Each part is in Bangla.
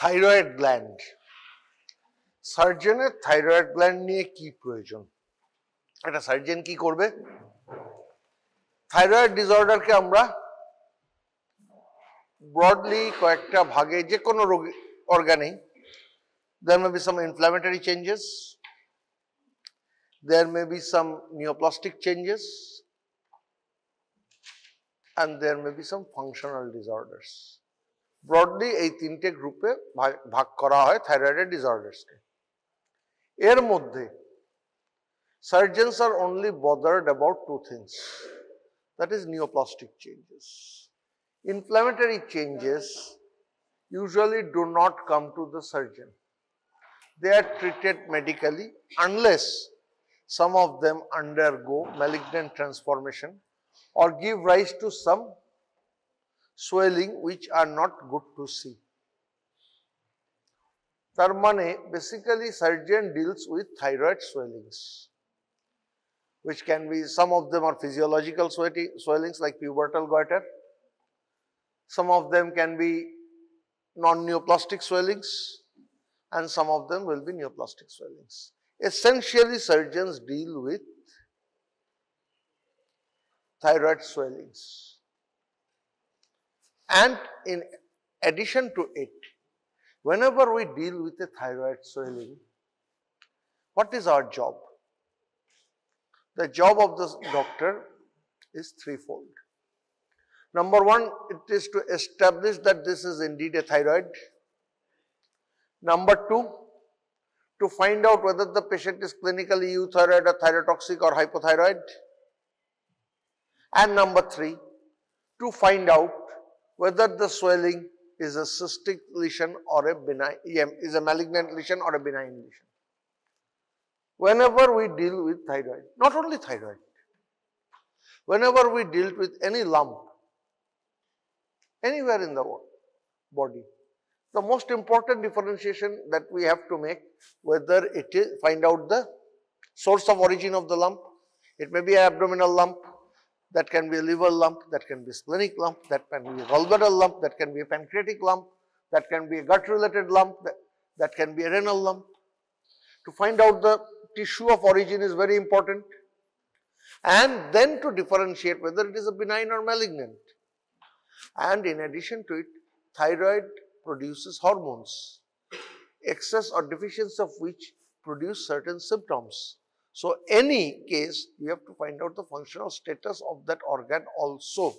থাইরয়েড গ্ল্যান্ড, সার্জনের থাইরয়েড গ্ল্যান্ড নিয়ে কি প্রয়োজন? একটা সার্জন কি করবে? থাইরয়েড ডিসঅর্ডারকে আমরা ব্রডলি কয়েকটা ভাগে, যে কোনো রোগী অর্গানেই there may be some inflammatory changes, there may be some neoplastic changes, and there may be some functional disorders. Broadly এই তিনটে গ্রুপে ভাগ করা হয় থাইরয়েডের ডিসঅর্ডার্সকে। এর মধ্যে surgeons are only bothered about two things, that is neoplastic changes. Inflammatory changes usually do not come to the surgeon. They are treated medically unless some of them undergo malignant transformation or give rise to some swelling which are not good to see. তার মানে basically surgeon deals with thyroid swellings, which can be, some of them are physiological swellings like pubertal goiter, some of them can be non-neoplastic swellings, and some of them will be neoplastic swellings. Essentially, surgeons deal with thyroid swellings. And in addition to it, whenever we deal with a thyroid swelling, what is our job? The job of the doctor is threefold. Number one, it is to establish that this is indeed a thyroid. Number two, to find out whether the patient is clinically euthyroid or thyrotoxic or hypothyroid. And number three, to find out whether the swelling is a cystic lesion or a benign, is a malignant lesion or a benign lesion. Whenever we deal with thyroid, not only thyroid, whenever we deal with any lump, anywhere in the body, the most important differentiation that we have to make, whether it is, find out the source of origin of the lump. It may be an abdominal lump, that can be a liver lump, that can be a splenic lump, that can be a gallbladder lump, that can be a pancreatic lump, that can be a gut related lump, that can be a renal lump. To find out the tissue of origin is very important, and then to differentiate whether it is a benign or malignant. And in addition to it, thyroid produces hormones, excess or deficiency of which produce certain symptoms. So any case, we have to find out the functional status of that organ also.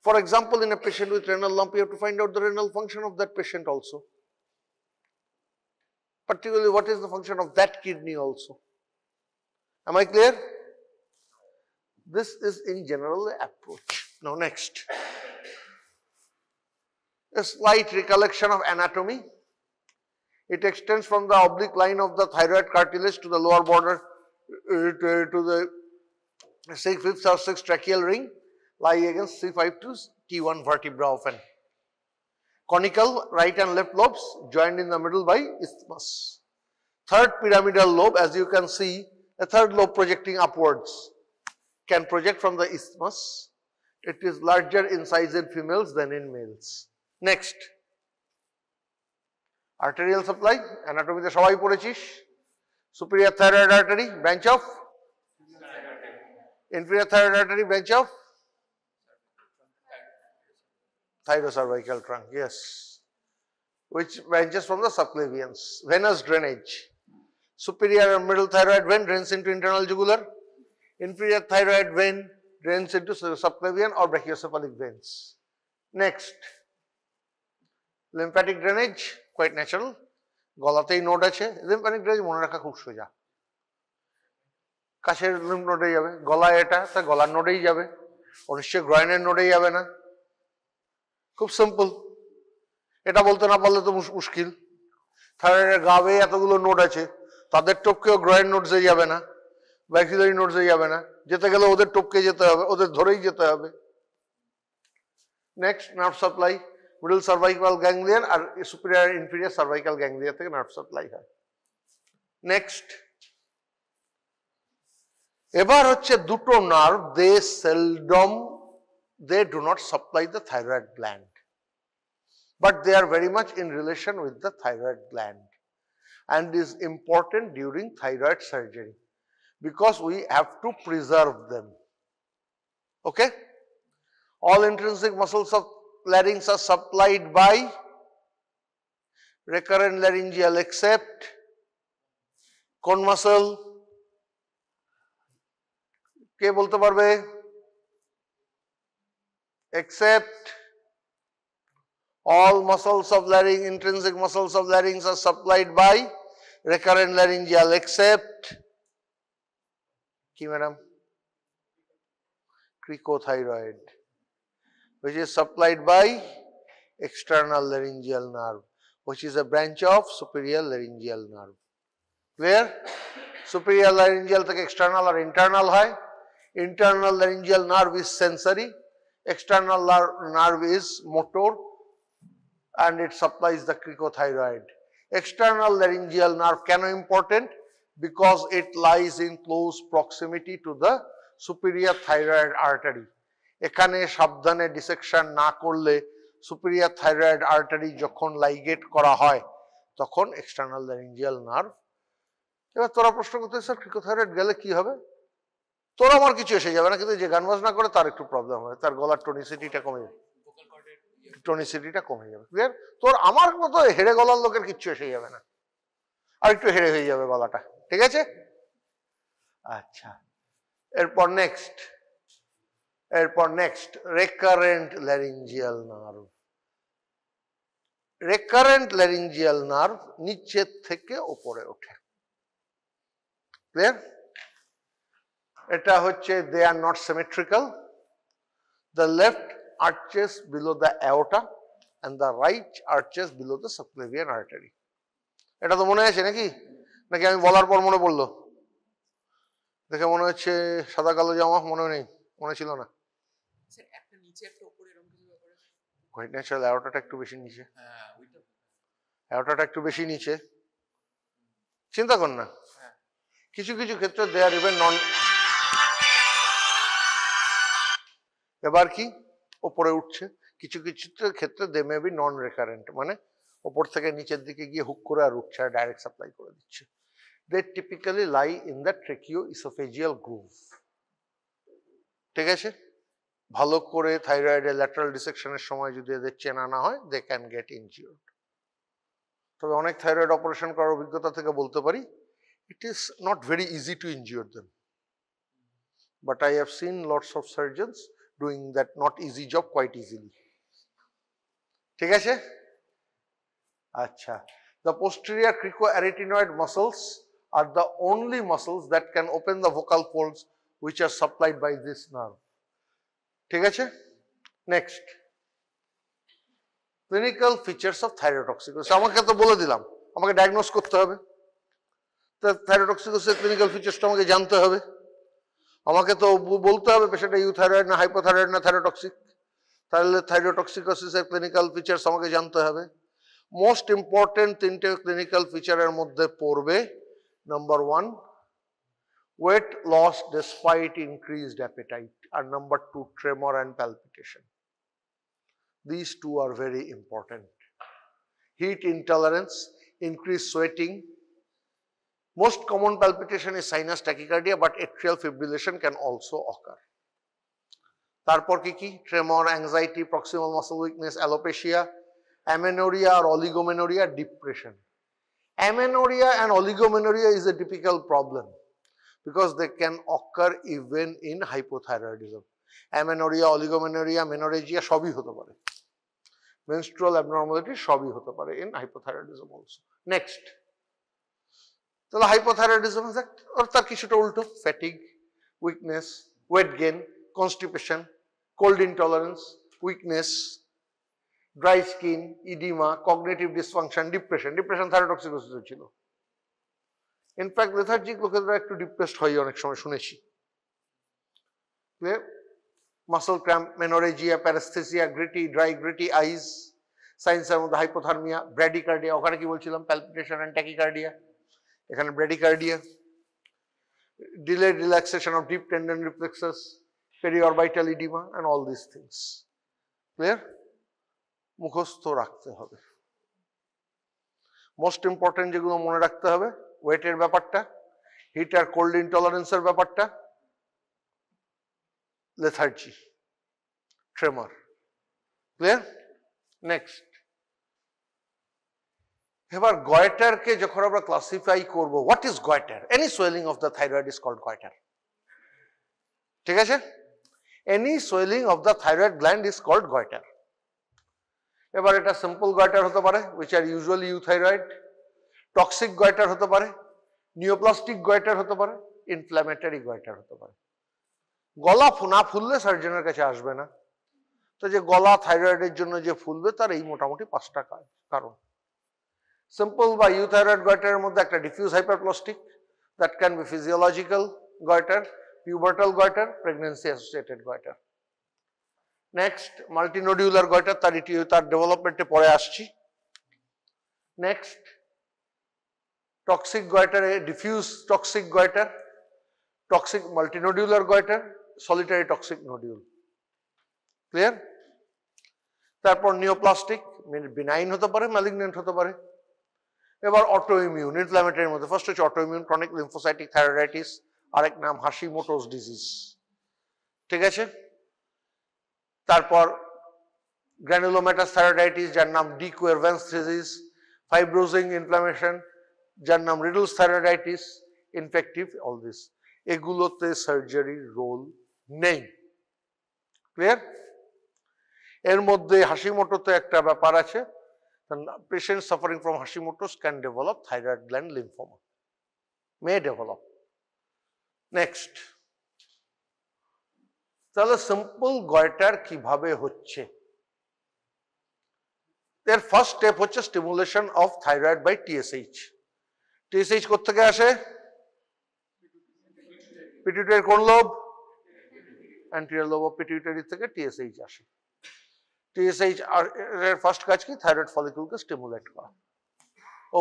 For example, in a patient with renal lump, you have to find out the renal function of that patient also. Particularly, what is the function of that kidney also. Am I clear? This is in general the approach. Now next, a slight recollection of anatomy. It extends from the oblique line of the thyroid cartilage to the lower border to the 5th or 6th tracheal ring, lying against C5 to T1 vertebra of an conical right and left lobes joined in the middle by isthmus. Third pyramidal lobe, as you can see, a third lobe projecting upwards can project from the isthmus. It is larger in size in females than in males. Next, arterial supply, anatomy te shobai porechish. Superior thyroid artery, branch of inferior thyroid artery, branch of thyrocervical trunk, yes, which branches from the subclavians. Venous drainage, superior and middle thyroid vein drains into internal jugular, inferior thyroid vein drains into subclavian or brachiocephalic veins. Next, lymphatic drainage, quite natural, গলাতেই নোড আছে, লিম্ফ্যাটিক ড্রেনেজ মনে রাখা খুব সোজা, কাছের লিম্ফ নোডে যাবে, গলা এটা তা গলার নোডেই যাবে, অনিশ্চয় গ্রয়নের নোডেই যাবে না, খুব সিম্পল। এটা বলতে না পারলে তো মুশকিল। থাইরয়েডের গাবে এতগুলো নোড আছে, তাদের টপকেও গ্রয়েন নোডসে যাবে না, ব্যাক্সিলারি নোডসে যাবে না, যেতে গেলে ওদের টপকে যেতে হবে, ওদের ধরেই যেতে হবে। Next, nerve supply, middle cervical ganglion আর সুপিরিয়র ইনফিরিয়র সার্ভাইকাল গ্যাংলিয়া থেকে নার্ভ সাপ্লাই হয়। নেক্সট, এবার হচ্ছে দুটো nerve, they do not supply the thyroid gland. but they are very much in relation with the thyroid gland and is important during thyroid surgery because we have to preserve them. Okay? All intrinsic muscles of larynx are supplied by recurrent laryngeal except কোন muscle? কে বলতে পারবে? Except all muscles of larynx, intrinsic muscles of larynx are supplied by recurrent laryngeal except কি madam? Cricothyroid, which is supplied by external laryngeal nerve, which is a branch of superior laryngeal nerve. Clear? Superior laryngeal থেকে external or internal হয়. Internal laryngeal nerve is sensory, external nerve is motor, and it supplies the cricothyroid. External laryngeal nerve কেন important? Because it lies in close proximity to the superior thyroid artery. এখানে সাবধানে ডিসেকশন না করলে superior thyroid artery যখন লাইগেট করা হয় তখন external laryngeal nerve। এবার তোরা প্রশ্ন করতে স্যার ক্রিকোথাইরয়েড গেলে কি হবে? তোর আমার কিছু এসে যাবে না, কিন্তু যে গান বাজনা করে তার একটু প্রবলেম হবে, তার গলার টনিসিটিটা কমে যাবে, ক্লিয়ার? তোর আমার মতো হেড়ে গলার লোকের কিচ্ছু এসে যাবে না, আর একটু হেড়ে হয়ে যাবে গলাটা, ঠিক আছে? আচ্ছা, এরপর next recurrent laryngeal nerve. Recurrent laryngeal nerve নিচের থেকে উপরে ওঠে, ক্লিয়ার? এটা হচ্ছে they are not symmetrical. The left arches below the aorta and the right arches below the subclavian artery. এটা তো মনে আছে নাকি? নাকি আমি বলার পর মনে পড়লো? দেখে মনে হচ্ছে সাদা কালো জামা, মনে নেই, মনে ছিল না। ন্যাচারাল অ্যাওর্টাটা একটু বেশি নিচে, অ্যাওর্টাটা একটু বেশি নিচে, চিন্তা কর না। কিছু কিছু ক্ষেত্রে দে আর ইভেন নন, এবার কি ওপরে উঠছে, কিছু কিছু ক্ষেত্রে দে মে বি নন রেকারেন্ট, মানে ওপর থেকে নিচের দিকে গিয়ে হুক করে আর উঠছে, আর ডাইরেক্ট সাপ্লাই করে দিচ্ছে। They typically lie in the tracheoesophageal groove, ঠিক আছে? ভালো করে থাইরয়েডের ল্যাটারাল ডিসেকশনের সময় যদি এদের চেনা না হয়, দে ক্যান গেট ইনজিওর্ড। তবে অনেক থাইরয়েড অপারেশন করার অভিজ্ঞতা থেকে বলতে পারি, it is not very easy to injure them, but I have seen lots of surgeons doing that not easy job quite easily, ঠিক আছে? আচ্ছা, the posterior cricoarytenoid muscles are the only muscles that can open the vocal folds which are supplied by this nerve, ঠিক আছে? Next, clinical features of thyrotoxicosis. আমাকে তো বলে দিলাম, আমাকে ডায়াগনোস করতে হবে, থাইরোটক্সিকোসিসের ক্লিনিক্যাল ফিচার্সটা আমাকে জানতে হবে, আমাকে তো বলতে হবে পেশেন্টটা ইউথাইরয়েড না হাইপোথাইরয়েড না থাইরোটক্সিক, তাহলে থাইরোটক্সিকোসিসের ক্লিনিক্যাল ফিচার্স আমাকে জানতে হবে। মোস্ট ইম্পর্টেন্ট তিনটে ক্লিনিক্যাল ফিচারের মধ্যে পড়বে, number 1 weight loss despite increased appetite, আর number 2 tremor and palpitation. These two are very important. Heat intolerance, increased sweating. Most common palpitation is sinus tachycardia, but atrial fibrillation can also occur. তারপর কি? Tremor, anxiety, proximal muscle weakness, alopecia, amenorrhea or oligomenorrhea, depression. Amenorrhea and oligomenorrhea is a typical problem because they can occur even in hypothyroidism. Amenorrhea, oligomenorrhea, menorrhagia সবই হতে পারে, menstrual abnormality সবই হতে পারে in hypothyroidism also. Next, তাহলে হাইপোথাইরয়েডিজম আর তার কিছুটা উল্টো, fatigue, weakness, weight gain, constipation, cold intolerance, weakness, dry skin, oedema, cognitive dysfunction, depression. Depression thyrotoxicosis ছিল। ইনফ্যাক্ট লেথার্জিক লোকেরা একটু ডিপ্রেসড হয় অনেক সময়, শুনেছি। Muscle cramp, menorrhagia, paraesthesia, gritty, dry gritty eyes, সাইন্সের মধ্যে হাইপোথার্মিয়া, ব্র্যাডিকার্ডিয়া, ওখানে কি বলছিলাম প্যালপিটেশন অ্যান্ড ট্যাকিকার্ডিয়া, এখানে bradycardia, delayed relaxation of deep tendon reflexes, periorbital edema and all these things. Clear? মুখস্থ রাখতে হবে। মোস্ট ইম্পর্টেন্ট যেগুলো মনে রাখতে হবে, ওয়েটের ব্যাপারটা, হিট আর কোল্ড ইনটলারেন্সের ব্যাপারটা, লেথার্জি, ট্রেমার। ক্লিয়ার? নেক্সট, এবার গয়টারকে যখন আমরা ক্লাসিফাই করব, what is goitre? Any swelling of the thyroid is called goitre. ঠিক আছে? Any swelling of the thyroid gland is called goitre. এবার এটা সিম্পল গয়টার হতে পারে, which are usually euthyroid, toxic goitre হতে পারে, নিওপ্লাস্টিক গয়টার হতে পারে, ইনফ্ল্যামেটরি গয়টার হতে পারে। গলা না ফুললে সার্জনের কাছে আসবে না। তো যে গলা থাইরয়েডের জন্য যে ফুলবে তার এই মোটামুটি 5টা কারণ। সিম্পল বা ইউথাইরয়েড গয়টারের মধ্যে একটা diffuse hyperplastic, that can be physiological goitre, pubertal goitre, pregnancy associated goitre. Next, multinodular goitre, তার ডেভেলপমেন্টে পরে আসছি। নেক্সট, টক্সিক গয়টারে diffuse toxic goitre, toxic multinodular goitre, solitary toxic nodule. Clear? তারপর নিওপ্লাস্টিক, বিনাইন হতে পারে, ম্যালিগন্যান্ট হতে পারে। এবার অটো ইমিউন, ইনফ্ল্যামেটরির মধ্যে ফার্স্ট হচ্ছে auto immune, chronic lymphocytic thyroiditis, আরেক নাম হাশিমোটোস ডিজিজ। ঠিক আছে? তারপর গ্র্যানুলোমাটাস থাইরয়েডাইটিস, যার নাম ডি কুয়ারভ্যান্স ডিজিজ, ফাইব্রোজিং ইনফ্লামেশন, যার নাম riddles thyroiditis, infective, all this. এগুলোতে সার্জারির রোল নেই। ক্লিয়ার? এর মধ্যে হাশিমোটোতে একটা ব্যাপার আছে, patient suffering from Hashimoto's can develop thyroid gland lymphoma, may develop. Next, তাহলে সিম্পল গয়টার কিভাবে হচ্ছে? এর ফার্স্ট স্টেপ হচ্ছে stimulation of thyroid by TSH. TSH কোত্থেকে আসে? পিটুইটারি কোন lobe? Anterior lobe of pituitary থেকে টিএসএইচ আসে। টিএসএইচ এর ফার্স্ট কাজ কি? থাইরয়েড ফলিকুলকে স্টিমুলেট করা।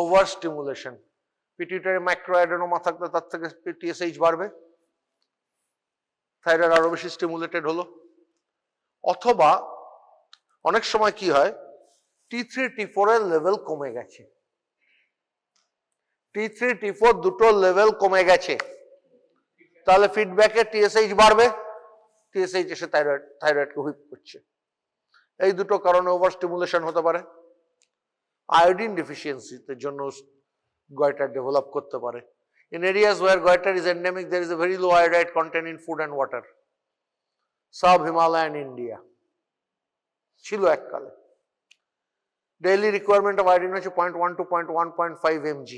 ওভার স্টিমুলেশন, পিটুইটারি মাইক্রোঅ্যাডেনোমা থাকলে তার থেকে টিএসএইচ বাড়বে, থাইরয়েড আরো বেশি স্টিমুলেটেড হলো। অথবা অনেক সময় কি হয়, T3 T4 এর লেভেল কমে গেছে, T3 T4 দুটো লেভেল কমে গেছে, তাহলে ফিডব্যাকে টিএসএইচ বাড়বে, টিএসএইচ এসে থাইরয়েডকে হুইপ করছে। এই দুটো কারণে ওভার স্টিমুলেশন হতে পারে। আয়োডিন ডেফিসিয়েন্সিতে জন্য গয়টার ডেভেলপ করতে পারে। In areas where goiter is endemic, there is a very low iodide content in food and water. Sub-Himalayan India ছিল এককালে। Daily requirement of iodine হচ্ছে 0.1 to 0.1.5 mg.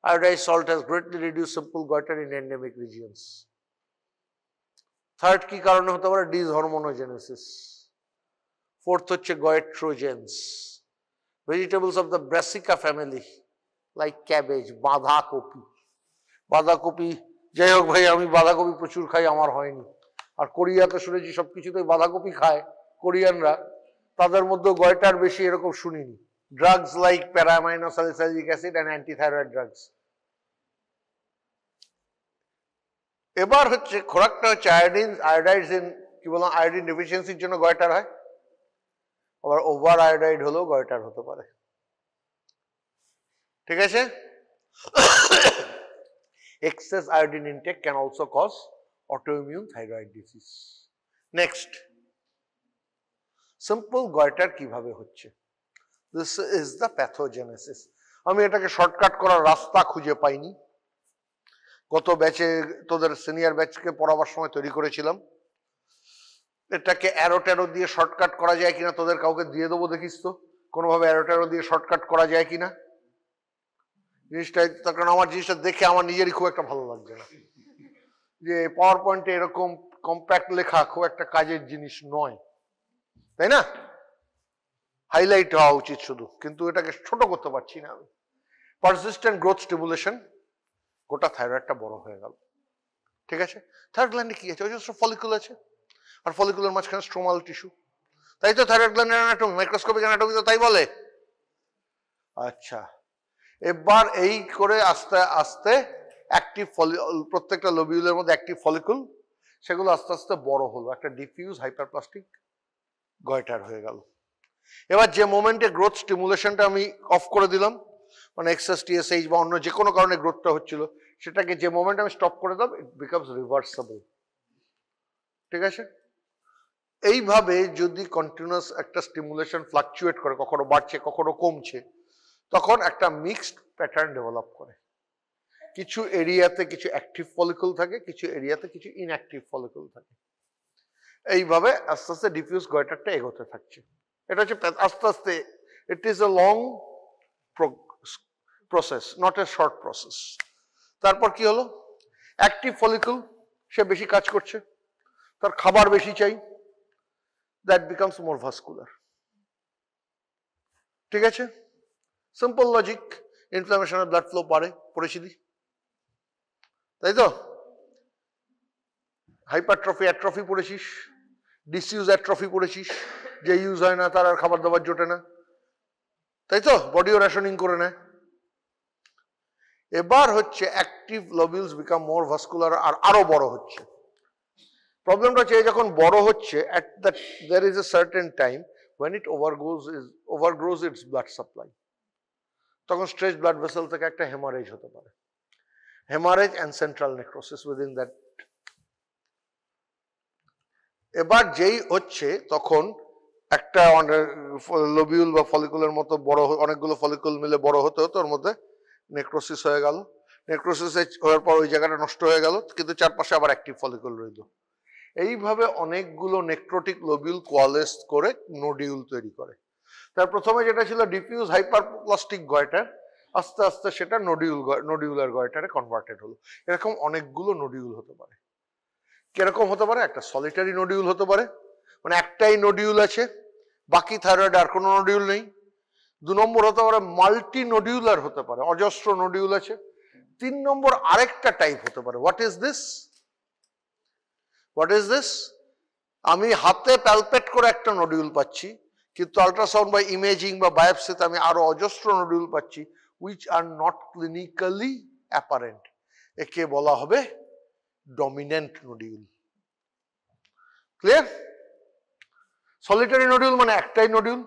Iodized salt has greatly reduced simple goiter in endemic regions. Third কি কারণে হতে পারে? ডিসহরমোনোজেনেসিস। ফোর্থ হচ্ছে goitrogens. Vegetables of the Brassica family like cabbage, বাঁধাকপি। বাঁধাকপি, যাই হোক ভাই, আমি বাঁধাকপি প্রচুর খাই, আমার হয়নি। আর কোরিয়াতে শুনেছি সবকিছুতেই বাঁধাকপি খায় কোরিয়ানরা, তাদের মধ্যে গয়টার বেশি এরকম শুনিনি। Drugs like paraaminosalicylic acid and antithyroid drugs. এবার হচ্ছে খোরাকটা হচ্ছে আয়োডিন, আয়োডাইডস ইন, কি বললাম, আয়োডিন ডেফিসিয়েন্সির জন্য গয়টার হয়। আবার ওভার আয়োডাইড হলেও গয়টার হতে পারে। ঠিক আছে? Excess iodine intake can also cause autoimmune thyroid disease. Next, simple goiter কিভাবে হচ্ছে? This is the pathogenesis. আমি এটাকে শর্টকাট করার রাস্তা খুঁজে পাইনি। গত ব্যাচে তোদের সিনিয়র ব্যাচকে পড়াবার সময় তৈরি করেছিলাম। এটাকে অ্যারো ট্যারো দিয়ে শর্টকাট করা যায় কিনা তোদের কাউকে দিয়ে দেবো, দেখিস তো কোনোভাবে অ্যারো ট্যারো দিয়ে শর্টকাট করা যায় কিনা জিনিসটা। তার কারণ আমার জিনিসটা দেখে আমার নিজেরই খুব একটা ভালো লাগছে না, যে পাওয়ার পয়েন্টে এরকম কম্প্যাক্ট লেখা খুব একটা কাজের জিনিস নয়, তাই না? হাইলাইট হওয়া উচিত শুধু, কিন্তু এটাকে ছোট করতে পারছি না আমি। পারসিস্টেন্ট গ্রোথ স্টিমুলেশন, গোটা থাইরয়েডটা বড় হয়ে গেল। ঠিক আছে? থাইরয়েড গ্ল্যান্ডে কি আছে? ওই যে ফলিকুল আছে, আর ফলিকুলের মাঝখানে স্ট্রোমাল টিস্যু, তাই তো থাইরয়েড গ্ল্যান্ডের অ্যানাটমি, মাইক্রোস্কোপিক অ্যানাটমি তো তাই বলে। আচ্ছা, এবার এই করে আস্তে আস্তে অ্যাক্টিভ প্রত্যেকটা লোবিউলের মধ্যে অ্যাক্টিভ ফলিকুল, সেগুলো আস্তে আস্তে বড় হলো, একটা ডিফিউজ হাইপারপ্লাস্টিক গয়টার হয়ে গেল। এবার যে মোমেন্টে গ্রোথ স্টিমুলেশনটা আমি অফ করে দিলাম, মানে এক্সএস টিএসএইচ বা অন্য যে কোনো কারণে গ্রোথটা হচ্ছিল, সেটাকে যে মোমেন্ট আমি স্টপ করে দিলাম, ইট বিকামস রিভার্সেবল। ঠিক আছে? এইভাবে যদি কন্টিনিউয়াস একটা স্টিমুলেশন ফ্লাকচুয়েট করে, কখনো বাড়ছে কখনো কমছে, তখন একটা মিক্সড প্যাটার্ন ডেভেলপ করে। কিছু এরিয়াতে কিছু অ্যাক্টিভ ফলিকল থাকে, কিছু এরিয়াতে কিছু ইনঅ্যাক্টিভ ফলিকল থাকে। এইভাবে আস্তে আস্তে ডিফিউজ গয়টারটা এগোতে থাকছে। এটা হচ্ছে আস্তে আস্তে, it is a long process, not a short process. তারপর কি হলো, অ্যাক্টিভ ফলিকল সে বেশি কাজ করছে, তার খাবার বেশি চাই, দ্যাট বিকামস মোর ভাস্কুলার। ঠিক আছে? Simple logic. ইনফ্লামেশনের ব্লাড ফ্লো বাড়ে, পড়েছি দি, তাই তো? হাইপারট্রফি অ্যাট্রফি পড়েছিস, ডিসইউজ অ্যাট্রফি পড়েছিস, যে ইউজ হয় না তার আর খাবার দাবার জোটে না, তাই তো? বডিও রেশনিং করে নেয়। এবার হচ্ছে অ্যাক্টিভ লোবিউলস বিকাম মোর ভাস্কুলার, আর আরো বড় হচ্ছে। প্রবলেমটা হচ্ছে যখন বড় হচ্ছে, at that there is a certain time when it overgrows its blood supply, তখন স্ট্রেচ ব্লাড ভেসেল থেকে একটা হেমারেজ হতে পারে, haemorrhage and central necrosis within that. এবার যেই হচ্ছে তখন একটা লোবিউল বা ফলিকুলের মতো বড়, অনেকগুলো ফলিকুল মিলে বড় হতে হতে ওর মধ্যে নেক্রোসিস হয়ে গেল। নেক্রোসিস হওয়ার পর ওই জায়গাটা নষ্ট হয়ে গেল, কিন্তু চারপাশে আবার অ্যাক্টিভ ফলিকুল রইল। এইভাবে অনেকগুলো নেক্রোটিক লোবিউল কোয়ালেস করে নোডিউল তৈরি করে। তার প্রথমে যেটা ছিল ডিফিউজ হাইপারপ্লাস্টিক গয়টার, আস্তে আস্তে সেটা নোডিউলার গয়টারে কনভার্টেড হলো। এরকম অনেকগুলো নোডিউল হতে পারে। কিরকম হতে পারে? একটা সলিটারি নোডিউল হতে পারে, মানে একটাই নোডিউল আছে, বাকি থাইরয়েড আর কোনো নোডিউল নেই। 2 নম্বর হতে পারে মাল্টি নোডিউলার হতে পারে, অজস্র নোডিউল আছে। 3 নম্বর আরেকটা টাইপ হতে পারে, what is this? What is this? আমি হাতে প্যালপেট করে একটা নোডিউল পাচ্ছি, কিন্তু আল্ট্রাসাউন্ড বা ইমেজিং বা বায়োপসিতে আমি আরো অজস্র নোডিউল পাচ্ছি, which are not clinically apparent. একে বলা হবে dominant nodule. Clear? Solitary nodule মানে একটাই নোডিউল,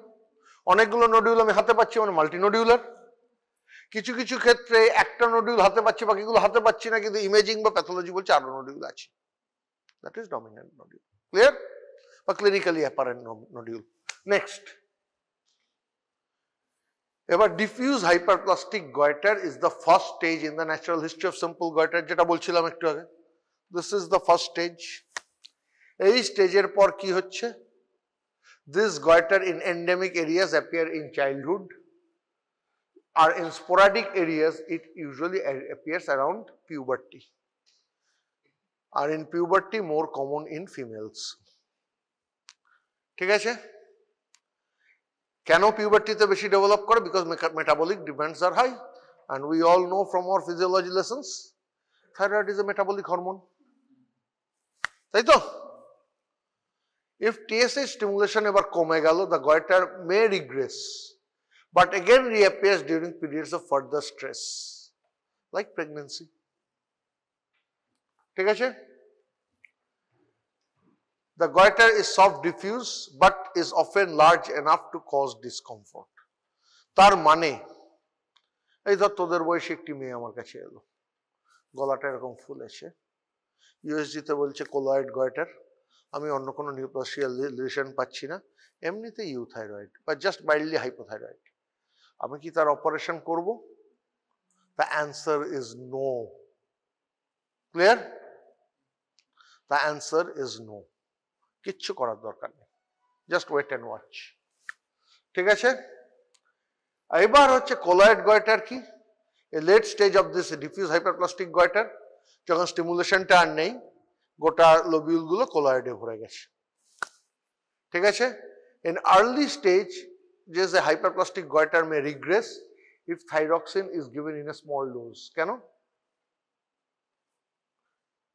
অনেকগুলো নোডিউল আমি হাতে পাচ্ছি মানে মাল্টি নোডিউলার। কিছু কিছু ক্ষেত্রে একটা নোডিউল হাতে পাচ্ছি, বাকিগুলো হাতে পাচ্ছি না, কিন্তু ইমেজিং বা প্যাথোলজি বলছে আরো নোডিউল আছে, that is dominant nodule. Clear? বা ক্লিনিক্যালি অ্যাপারেন্ট নোডিউল। নেক্সট, এবার diffuse hyperplastic goitre is the first stage in the natural history of simple goitre, যেটা বলছিলাম একটু আগে। This is the first stage. এই স্টেজের পর কি হচ্ছে? This goiter in endemic areas appear in childhood, or in sporadic areas it usually appears around puberty, or in puberty more common in females. ঠিক আছে? কেন পিউবার্টিতে বেশি ডেভেলপ করে? Because metabolic demands are high, and we all know from our physiology lessons thyroid is a metabolic hormone, তাই তো? If TSH stimulation ever কমে গেল, the goiter may regress, but again reappears during periods of further stress, like pregnancy. ঠিক আছে? The goiter is soft diffuse, but is often large enough to cause discomfort. তার মানে, এই ধর তোদের বয়সী একটি মেয়ে আমার কাছে এলো, গলাটা এরকম ফুলেছে, ইউএসজি তে বলছে কোলয়েড গয়টার, আমি অন্য কোনো নিউপ্লাসিয়াল লিশন পাচ্ছি না, এমনিতে ইউথাইরয়েড বা জাস্ট মাইল্ডলি হাইপোথাইরয়েড, আমি কি তার অপারেশন করব? The answer is no. Clear? The answer is no. কিচ্ছু করার দরকার নেই, জাস্ট ওয়েট অ্যান্ড ওয়াচ। ঠিক আছে? এবার হচ্ছে কোলয়েড গয়টার কি? A late stage of this diffuse hyperplastic goitre, যখন স্টিমুলেশনটা আর নেই, গোটা লোবিউল গুলো কোলয়েডে ভরে গেছে। ঠিক আছে? In early stage just a hyperplastic goiter may regress if thyroxine is given in a small dose. কেন?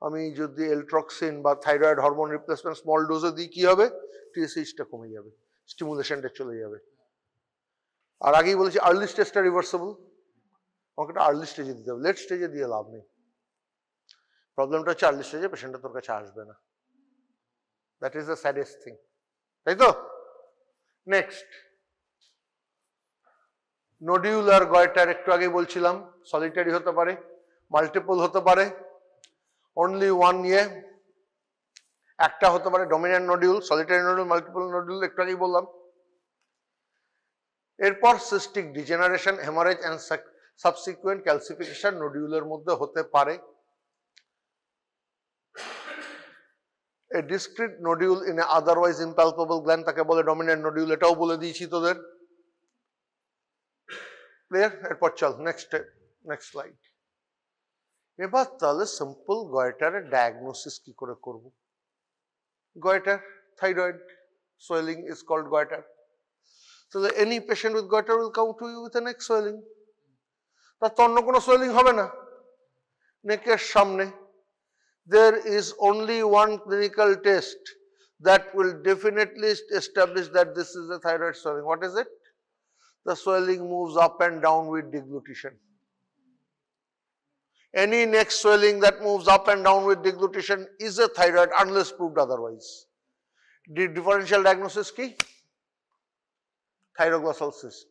আমি যদি এলট্রক্সিন বা থাইরয়েড হরমোন রিপ্লেসমেন্ট স্মল ডোজে দিই, কি হবে? টিএসএইচটা কমে যাবে, স্টিমুলেশনটা চলে যাবে। আর আগেই বলেছি আর্লি স্টেজটা রিভার্সেবল, আমাকে একটা আর্লি স্টেজে দিতে হবে, লেট স্টেজে দিয়ে লাভ নেই। প্রবলেমটা হচ্ছে আর্লি স্টেজে পেশেন্টটা তোর কাছে আসবে না, that is the saddest thing, তাই তো? নেক্সট, নডিউলার গয়টার একটু আগেই বলছিলাম সলিটারি হতে পারে, মাল্টিপল হতে পারে, অনলি ওয়ান একটা হতে পারে dominant nodule, solitary nodule, multiple nodule একটু আগেই বললাম। এরপর cystic degeneration, haemorrhage and subsequent calcification নডিউলের মধ্যে হতে পারে। A discrete nodule in a otherwise impalpable gland তাকে বলে ডমিন্যান্ট নডিউল, এটাও বলে দিয়েছি তোদের। ক্লিয়ার? এরপর চল নেক্সট স্লাইড। এবার তাহলে সিম্পল গয়টারের ডায়াগনোসিস কি করে করব? Goitre, thyroid swelling is called goiter. So any patient with goiter will come to you with a neck swelling. তার তো অন্য কোনো সোয়েলিং হবে না নেকের সামনে। There is only one clinical test that will definitely establish that this is a thyroid swelling. What is it? The swelling moves up and down with deglutition. Any neck swelling that moves up and down with deglutition is a thyroid unless proved otherwise. The differential diagnosis key? Thyroglossal cyst.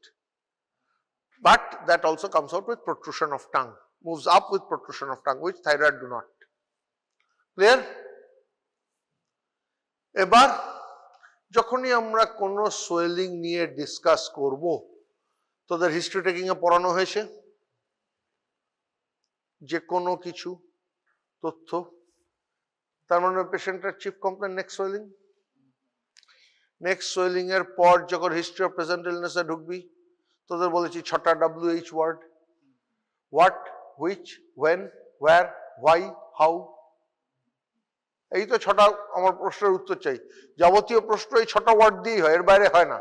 But that also comes out with protrusion of tongue, moves up with protrusion of tongue, which thyroid do not. Clear? এবার যখনই আমরা কোনো সোয়েলিং নিয়ে ডিসকাস করব, তোদের হিস্ট্রি টেকিং এ পড়ানো হয়েছে যে কোনো কিছু তথ্য, তার মানে পেশেন্টের chief complain neck swelling. Neck swelling এর পর যখন হিস্ট্রি অফ প্রেজেন্ট ইলনেস এ ঢুকবি, তোদের বলেছি 6টা WH word: what, which, when, where, why, how. এই তো 6টা আমার প্রশ্নের উত্তর চাই। যাবতীয় প্রশ্ন এই 6টা ওয়ার্ড দিয়েই হয়, এর বাইরে হয় না।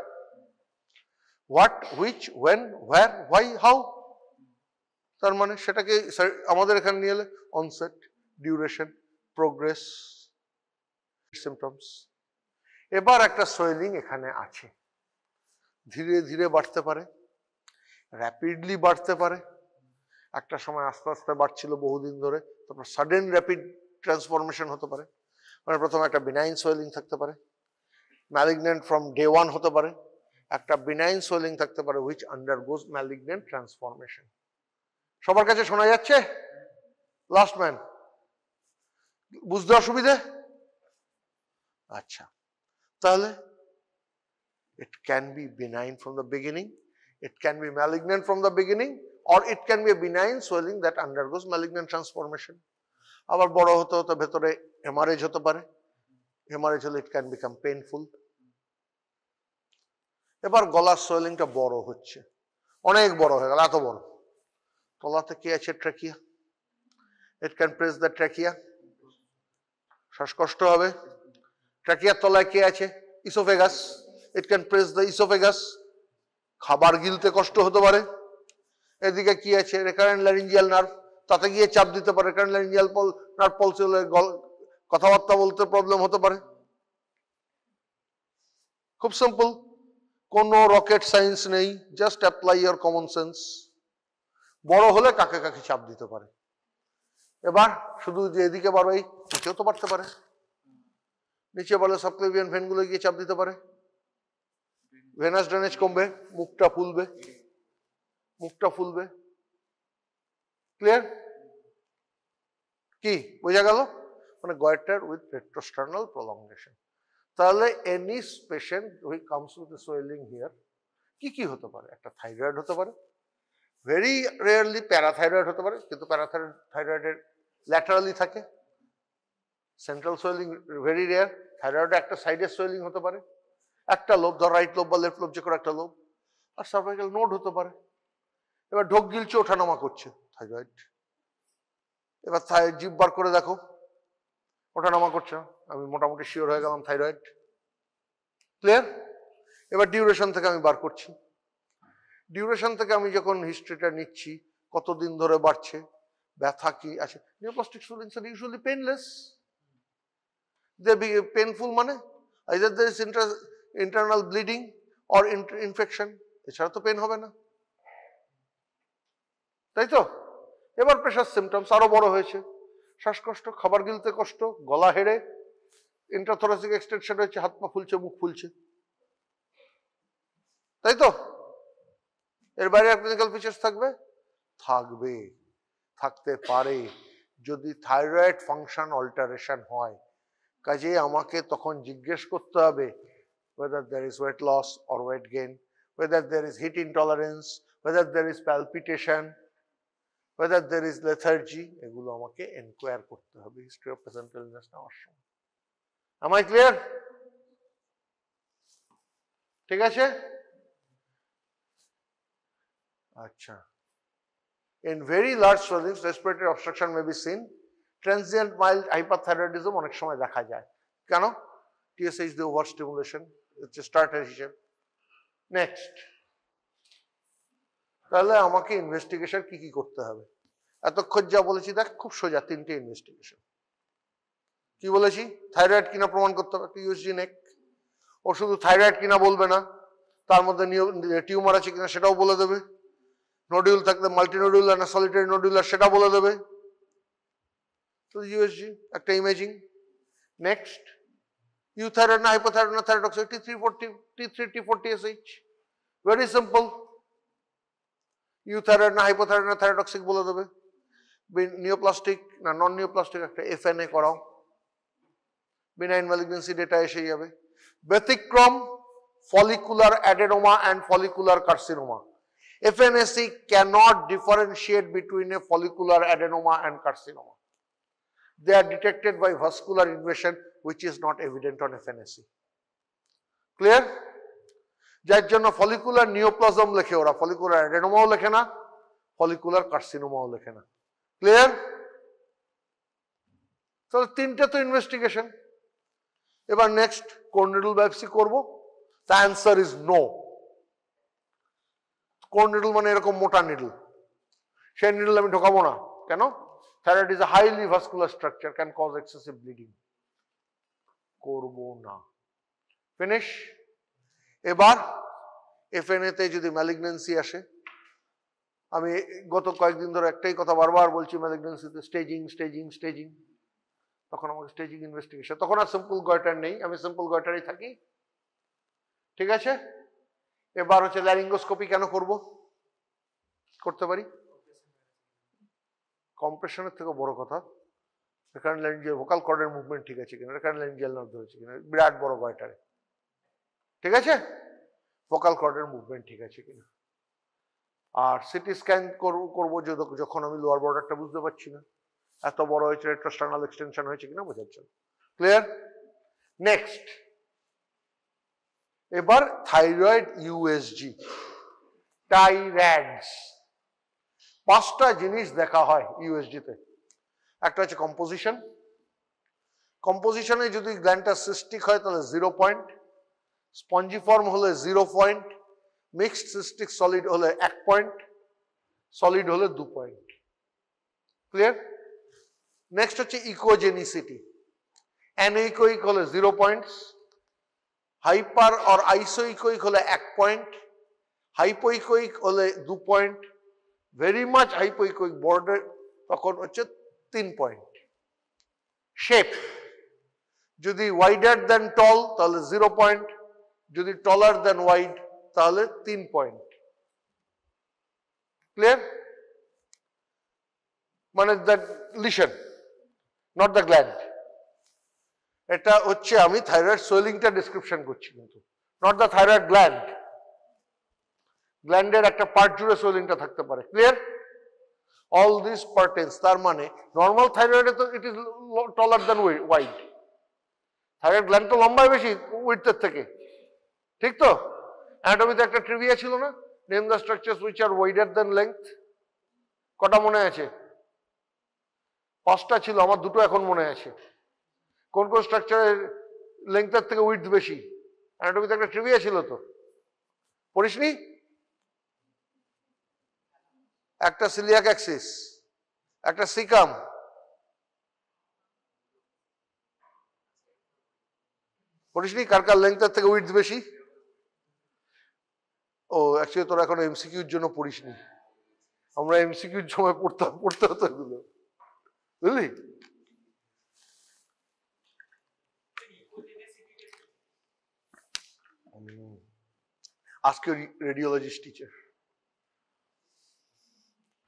What, which, when, where, why, how. তার মানে সেটাকে আমাদের এখানে নিয়ে এলে অনসেট, ডিউরেশন, প্রোগ্রেস, সিমটমস। এবার একটা সোয়েলিং এখানে আছে, ধীরে ধীরে বাড়তে পারে, র্যাপিডলি বাড়তে পারে, একটা সময় আস্তে আস্তে বাড়ছিল বহুদিন ধরে, তারপর সাডেন র্যাপিড ট্রান্সফরমেশন হতে পারে। মানে প্রথমে একটা বিনাইন সোয়েলিং থাকতে পারে, ম্যালিগন্যান্ট ফ্রম ডে 1 হতে পারে, একটা বিনাইন সোয়েলিং থাকতে পারে হুইচ আন্ডারগোজ ম্যালিগন্যান্ট ট্রান্সফরমেশন। সবার কাছে শোনা যাচ্ছে? লাস্ট ম্যান, বুঝতে অসুবিধে? আচ্ছা, তাহলে it can be benign from the beginning, it can be malignant from the beginning, or it can be a benign swelling that undergoes malignant transformation. আবার বড় হতে হতে ভেতরে হেমারেজ হতে পারে, হেমারেজ হলে it can become painful. এবার গলার সোয়েলিংটা বড় হচ্ছে, অনেক বড় হয়ে গেল, এত বড়। তলাতে কি আছে? Trachea. it can press the trachea, শ্বাসকষ্ট হবে। ট্র্যাকিয়ার তলায় কে আছে? Oesophagus. it can press the esophagus, খাবার গিলতে কষ্ট হতে পারে। এদিকে কি আছে? রেকারেন্ট ল্যারিঞ্জিয়াল নার্ভ, তাতে গিয়ে চাপ দিতে পারে। রেকারেন্ট ল্যারিঞ্জিয়াল নার্ভ পলস হলে কথাবার্তা বলতে প্রবলেম হতে পারে। খুব সিম্পল, কোনো রকেট সায়েন্স নেই, just apply your common sense. বড় হলে কাকে কাকে চাপ দিতে পারে। এবার শুধু যে এদিকে বাড়ো, এই নিচেও তো বাড়তে পারে। নিচে বলে সাবক্লেভিয়ান ভেনগুলো গিয়ে চাপ দিতে পারে, ভেনাস ড্রেনেজ কমবে, মুখটা ফুলবে, মুখটা ফুলবে। ক্লিয়ার? কি বোঝা গেল? মানে গয়টার উইথ রেট্রোস্টার্নাল প্রলংগেশন। তাহলে any patient who comes with swelling here, কি কি হতে পারে? একটা থাইরয়েড হতে পারে, ভেরি রেয়ারলি প্যারাথাইরয়েড হতে পারে, কিন্তু প্যারাথাইরয়েডের ল্যাটারালি থাকে। Central swelling very rare. থাইরয়েডে একটা সাইডের সোয়েলিং হতে পারে, একটা লোব, ধর রাইট লোব বা লেফট লোব, যে কোনো একটা লোব। আর সার্ভাইকাল নোড হতে পারে। এবার ঢোক গিলছে, ওঠানামা করছে, থাইরয়েড। এবার জিভ বার করে দেখো, ওঠানামা করছে, আমি মোটামুটি শিওর হয়ে গেলাম থাইরয়েড। ক্লিয়ার? এবার ডিউরেশন থেকে আমি বার করছি। ডিউরেশন থেকে আমি যখন হিস্ট্রিটা নিচ্ছি, কতদিন ধরে বাড়ছে, ব্যথা কি আছে। নিউপ্লাস্টিক সোয়েলিংস আর ইউজুয়ালি পেইনলেস। দে বি পেইনফুল মানে either there is internal bleeding or infection, এছাড়া তো পেন হবে না, তাই তো? এবার প্রেশার সিমটমস আরো বড় হয়েছে, শ্বাসকষ্ট, খাবার গিলতে কষ্ট, গলা হেড়ে, ইন্ট্রাথোরাসিক এক্সটেনশন হয়েছে, হাত পা ফুলছে, মুখ ফুলছে, তাই তো? এর বাইরে আর ক্লিনিক্যাল ফিচার্স থাকবে? থাকবে, থাকতে পারে যদি থাইরয়েড ফাংশন অল্টারেশন হয়। কাজেই আমাকে তখন জিজ্ঞেস করতে হবে whether there is weight loss or weight gain, whether there is heat intolerance, whether there is palpitation, whether there is lethargy, এগুলো আমাকে এনকোয়ার করতে হবে হিস্ট্রি অফ প্রেজেন্টাল ইলনেস নেওয়ার সময়। Am I clear? ঠিক আছে? আচ্ছা, in very large swellings respiratory obstruction may be seen. Transient mild hyperthyroidism অনেক সময় দেখা যায়। কেন? TSH দিয়ে overstimulation, হচ্ছে স্টার্টার হিসেবে। নেক্সট, তাহলে আমাকে ইনভেস্টিগেশন কি কি করতে হবে? এতক্ষণ যা বলেছি দেখ খুব সোজা, তিনটে ইনভেস্টিগেশন। কি বলেছি? থাইরয়েড কিনা প্রমাণ করতে হবে, ইউএসজি নেক। ও শুধু থাইরয়েড কিনা বলবে না, তার মধ্যে টিউমার আছে কিনা সেটাও বলে দেবে। নোডিউল থাকলে মাল্টিনোডিউলার না সলিটারি নোডিউলার সেটা বলে দেবে। তো ইউএসজি একটা ইমেজিং। নেক্সট, ইউথাইরয়েড না হাইপোথাইরয়েড না থাইরয়েডক্সিক, T3, T4, TSH, very simple. Euthyroid না হাইপোথাইরয়েড না থাইরয়েডক্সিক বলে দেবে। নিওপ্লাস্টিক না নন নিওপ্লাস্টিক একটা এফএনএ করাও, বিনাইন ম্যালিগন্যান্সি ডেটা এসে যাবে। ব্যতিক্রম follicular adenoma and follicular carcinoma. FNAC cannot differentiate between a follicular adenoma and carcinoma. They are detected by vascular invasion, which is not evident on FNAC. Clear? যার জন্য ফলিকুলার নিওপ্লাজম লেখে ওরা, ফলিকুলার অ্যাডেনোমাও লেখে না, ফলিকুলার কার্সিনোমাও লেখে না। ক্লিয়ার? তাহলে তিনটে তো ইনভেস্টিগেশন। এবার নেক্সট, কোন নিডল বায়োপসি করব? The answer is no. কোন নিডল মানে এরকম মোটা নিডল, সেই নিডল আমি ঢোকাবো না। কেন? Thyroid is a highly vascular structure, can cause excessive bleeding. করব না। ফিনিশ। এবার এফএনএ তে যদি ম্যালিগন্যান্সি আসে, আমি গত কয়েকদিন ধরে একটাই কথা বারবার বলছি, ম্যালিগন্যান্সিতে স্টেজিং স্টেজিং স্টেজিং, তখন আমাকে স্টেজিং ইনভেস্টিগেশন। তখন আর সিম্পল গয়টার নেই, আমি সিম্পল গয়টারই থাকি। ঠিক আছে? এবার হচ্ছে ল্যারিঙ্গোস্কোপি কেন করব? করতে পারি। কম্প্রেশনের থেকে বড় কথা রেকারেন্ট ল্যারিঞ্জিয়াল ভোকাল কর্ডের মুভমেন্ট ঠিক আছে কিনা, রেকারেন্ট ল্যারিঞ্জিয়াল নার্ভ ধরেছে কিনা, বিরাট বড় গয়টারে। ঠিক আছে? ভোকাল কর্ডের মুভমেন্ট ঠিক আছে কিনা। আর সিটি স্ক্যান করবো যখন আমি লোয়ার বর্ডারটা বুঝতে পারছি না, এত বড় হয়েছে, রেট্রোস্টার্নাল এক্সটেনশন হয়েছে কিনা বোঝার জন্য। ক্লিয়ার? নেক্সট, এবার থাইরয়েড ইউএসজি, টাইরয়েডস। পাঁচটা জিনিস দেখা হয় ইউএসজি তে। একটা হচ্ছে কম্পোজিশন। কম্পোজিশনে যদি গ্ল্যান্ডটা সিস্টিক হয় তাহলে 0 পয়েন্ট, স্পঞ্জিফর্ম হলে 0 পয়েন্ট, মিক্সড সিস্টিক সলিড হলে 1 পয়েন্ট, সলিড হলে 2 পয়েন্ট। ক্লিয়ার? নেক্সট হচ্ছে ইকোজেনিসিটি। অ্যানইকোইক হলে 0 পয়েন্টস, হাইপার আর আইসোইকোইক হলে 1 পয়েন্ট, হাইপোইকোইক হলে 2 পয়েন্ট, ভেরি মাচ হাইপোইকোইক বর্ডার তখন হচ্ছে 3 পয়েন্ট। শেপ, যদি ওয়াইডার দেন টল তাহলে 0 পয়েন্ট, যদি টলার দেন ওয়াইড তাহলে 3 পয়েন্ট। ক্লিয়ার? মানে the lesion, not the gland. এটা হচ্ছে আমি থাইরয়েড সোয়েলিংটা ডিসক্রিপশন করছি, কিন্তু নট দ্য থাইরয়েড গ্ল্যান্ড। গ্ল্যান্ডের একটা পার্ট জুড়ে সোয়েলিংটা থাকতে পারে। ক্লিয়ার? অল দিস পার্টেন্স, তার মানে নর্মাল থাইরয়েডে তো it is taller than wide. Thyroid gland তো লম্বায় বেশি উইডথের থেকে, ঠিক তো? অ্যানাটমিতে একটা ট্রিভিয়া ছিল না, name the structures which are wider than length. কটা মনে আছে? 5টা ছিল, আমার 2টো এখন মনে আছে। কোন কোন স্ট্রাকচারের লেংথের থেকে উইডথ বেশি? অ্যানাটমিতে একটা ট্রিভিয়া ছিল তো, পড়িসনি? একটা সিলিয়াক অ্যাক্সিস, একটা সিকাম, পড়িসনি? কার কার লেংথের থেকে উইডথ বেশি? ও অ্যাকচুয়ালি তোরা এখন এমসিকিউর জন্য পড়িসনি, আমরা এমসিকিউর সময় পড়তে হতো এগুলো, বুঝলি? আজকে রেডিওলজিস্ট টিচার,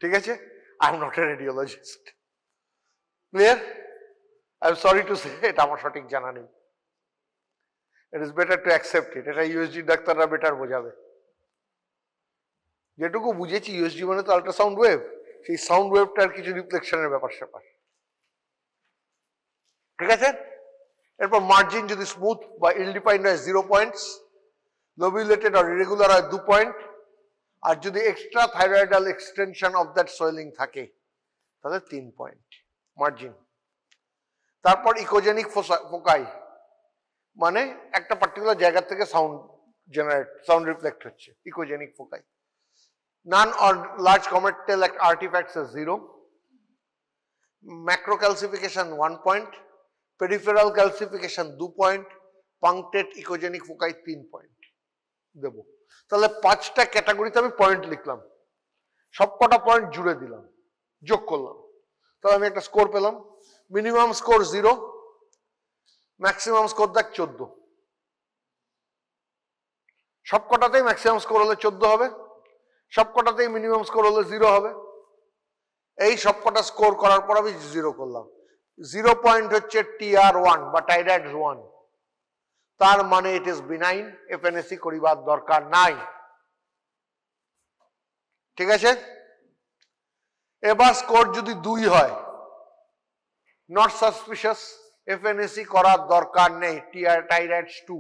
ঠিক আছে? I am not a radiologist. Clear? I am sorry to say, এটা আমার সঠিক জানা নেই। It is better to accept it. এটা ইউএসজি ডাক্তাররা বেটার বোঝাবে। যেটুকু বুঝেছি ইউএসজি মানে তো আল্ট্রাসাউন্ড ওয়েভ, সেই সাউন্ড ওয়েভটার কিছু রিফ্লেকশনের ব্যাপার স্যাপার। ঠিক আছে? এরপর মার্জিন যদি স্মুথ বা ইল ডিফাইন্ড হয় 0 পয়েন্টস, লোবিউলেটেড আর ইরেগুলার হয় 2 পয়েন্ট, আর যদি extra thyroidal extension of that swelling থাকে তাহলে 3 পয়েন্ট মার্জিন। তারপর ইকোজেনিক ফোকাই, মানে একটা পার্টিকুলার জায়গা থেকে সাউন্ড রিফ্লেক্ট হচ্ছে, echogenic foci. None or large comet tail artifacts 0, macro calcification 1 point, peripheral calcification 2 point, punctate echogenic foci 3 point দেব। তাহলে 5টা ক্যাটাগরিতে আমি পয়েন্ট লিখলাম, সবকটা পয়েন্ট জুড়ে দিলাম, যোগ করলাম, তাহলে আমি একটা স্কোর পেলাম। মিনিমাম স্কোর 0, ম্যাক্সিমাম স্কোর দেখ 14। সবকটাতেই ম্যাক্সিমাম স্কোর হলে 14 হবে, সবকটাতেই মিনিমাম স্কোর হলে 0 হবে। এই সবকটা স্কোর করার পর আমি 0 করলাম। 0 পয়েন্ট হচ্ছে TR1 বা টাইরয়েড 1, তার মানে ইট ইজ বিনাইন, এফএনএসি করিবার দরকার নাই। ঠিক আছে? এবার স্কোর যদি 2 হয়, নট সাসপিশিয়াস, এফএনএসি করার দরকার নেই, টাইরয়েড 2।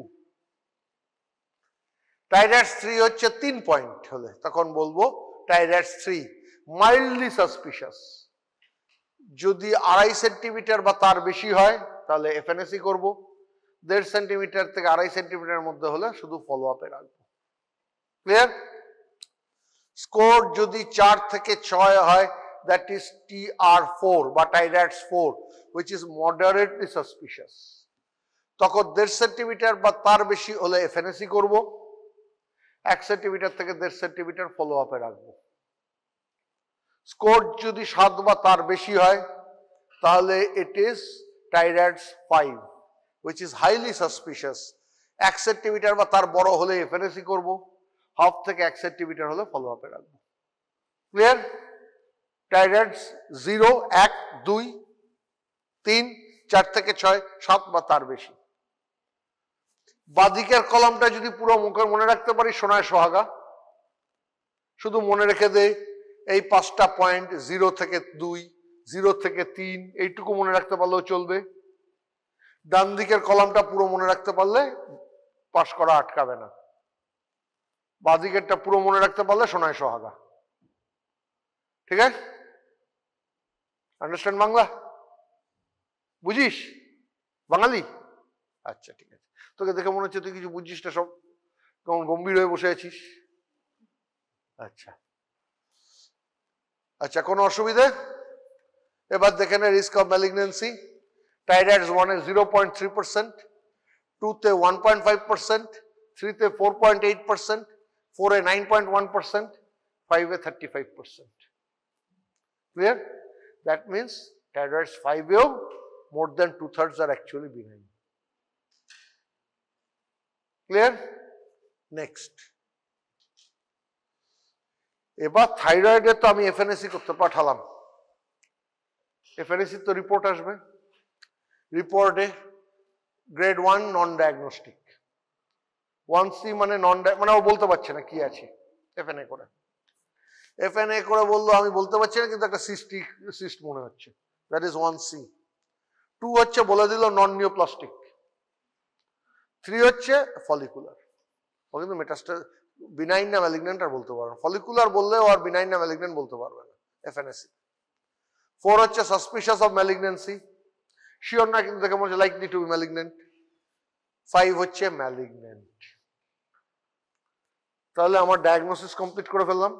টাইরয়েড 3 হচ্ছে 3 পয়েন্ট হলে তখন বলবো টাইরয়েড 3, মাইল্ডলি সাসপিশিয়াস। যদি 2.5 সেন্টিমিটার বা তার বেশি হয় তাহলে এফএনএসি করব, 1.5 সেন্টিমিটার থেকে 2.5 সেন্টিমিটারের মধ্যে হলে শুধু ফলো আপে রাখবো। ক্লিয়ার? স্কোর যদি 4 থেকে 6 হয়, that is TR4 বা টাইরয়েড 4, which is moderately suspicious, তখন 1.5 সেন্টিমিটার বা তার বেশি হলে এফএনএসি করব, 1 সেন্টিমিটার থেকে 1.5 সেন্টিমিটার ফলো আপে রাখবো। স্কোর যদি 7 বা তার বেশি হয় তাহলে it is thyroid 5, which is highly suspicious, 1 centimetre বা তার বড় হলে এফএনএসি করব, 1/2 থেকে 1 সেন্টিমিটার হলে ফলো আপে রাখবো। ক্লিয়ার? টাইরয়েড 0, 1, 2, 3, 4 থেকে 6, 7 বা তার বেশি। বাদিকের কলামটা যদি পুরো মুখে মনে রাখতে পারি সোনায় সোহাগা, শুধু মনে রেখে দে এই 5টা পয়েন্ট 0 থেকে 2, 0 থেকে 3, এইটুকু মনে রাখতে পারলেও চলবে। ডান দিকের কলামটা পুরো মনে রাখতে পারলে পাস করা আটকাবে না, বাদিকেরটা পুরো মনে রাখতে পারলে সোনায় সোহাগা। ঠিক আছে? আন্ডারস্ট্যান্ড বাংলা? বুঝিস বাঙালি? আচ্ছা ঠিক আছে। তোকে দেখে মনে হচ্ছে তুই কিছু বুঝিস না, সব কেমন গম্ভীর হয়ে বসে আছিস। আচ্ছা আচ্ছা, কোনো অসুবিধে? এবার দেখে নে রিস্ক অফ ম্যালিগন্যান্সি। টাইরয়েড 1 এ 0.3%, 2 তে 1.5%, 3 তে 4.8%, 4 এ 9.1%, 5 এ 35%। ক্লিয়ার? দ্যাট মিনস টাইরয়েড 5 এও more than 2/3 are actually benign. Clear? Next. এবার থাইরয়েডে তো আমি এফএনএসি করতে পাঠালাম, এফএনএসি তো রিপোর্ট আসবে, রিপোর্টে গ্রেড 1 নন ডায়াগনস্টিক, 1C মানে মানে ও বলতে পারছে না কি আছে এফএনএ করে। এফএনএ করে বললো আমি বলতে পারছি না, কিন্তু একটা সিস্ট মনে হচ্ছে, দ্যাট ইজ 1C। 2 হচ্ছে বলে দিল নন নিওপ্লাস্টিক, 3 হচ্ছে ফলিকুলার। ও কিন্তু মেটাস্টাস বিনাইন না ম্যালিগন্যান্ট আর বলতে পারবে না, ফলিকুলার বললেও আর বিনাইন না ম্যালিগন্যান্ট বলতে পারবে না এফএনএসি। 4 হচ্ছে সাসপিশিয়াস অফ ম্যালিগন্যান্সি, শিওর না কিন্তু দেখে মনে হচ্ছে লাইকলি টু বি ম্যালিগন্যান্ট। 5 হচ্ছে ম্যালিগন্যান্ট। তাহলে আমার ডায়াগনোসিস কমপ্লিট করে ফেললাম।